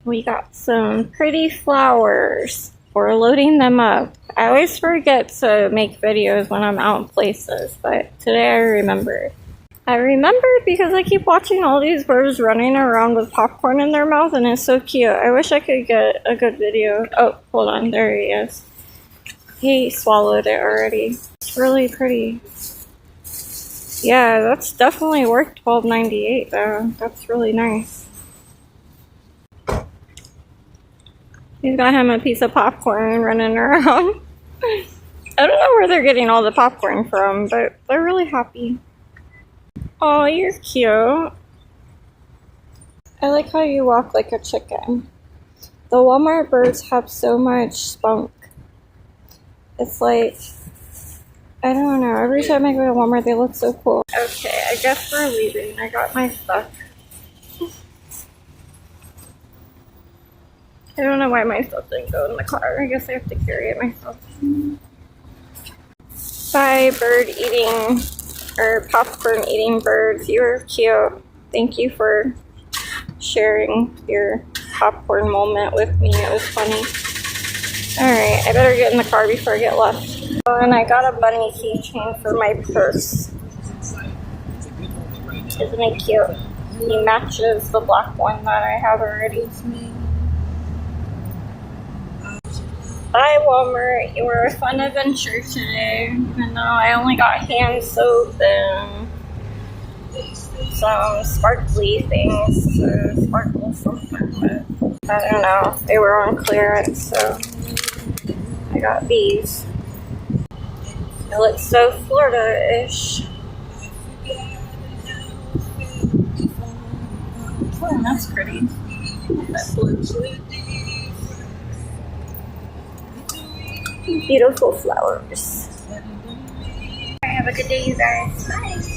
We got some pretty flowers. We're loading them up. I always forget to make videos when I'm out in places, but today I remembered. I remembered because I keep watching all these birds running around with popcorn in their mouth, and it's so cute. I wish I could get a good video. Oh, hold on, there he is. He swallowed it already. It's really pretty. Yeah, that's definitely worth $12.98 though. That's really nice. He's got him a piece of popcorn running around. I don't know where they're getting all the popcorn from, but they're really happy. Oh, you're cute. I like how you walk like a chicken. The Walmart birds have so much spunk. It's like, I don't know, every time I go to Walmart they look so cool. Okay, I guess we're leaving. I got my stuff. I don't know why my stuff didn't go in the car. I guess I have to carry it myself. Bye, bird eating, or popcorn eating birds. You were cute. Thank you for sharing your popcorn moment with me. It was funny. Alright, I better get in the car before I get lost. Oh, and I got a bunny keychain for my purse. Isn't it cute? He matches the black one that I have already. Bye, Walmart. You were a fun adventure today. Even though I only got hand soap and some sparkly things to sparkle something, but I don't know. They were on clearance, so I got these. It looks so Florida-ish. Oh, that's pretty. That blue. Beautiful flowers. Have a good day, you guys. Bye.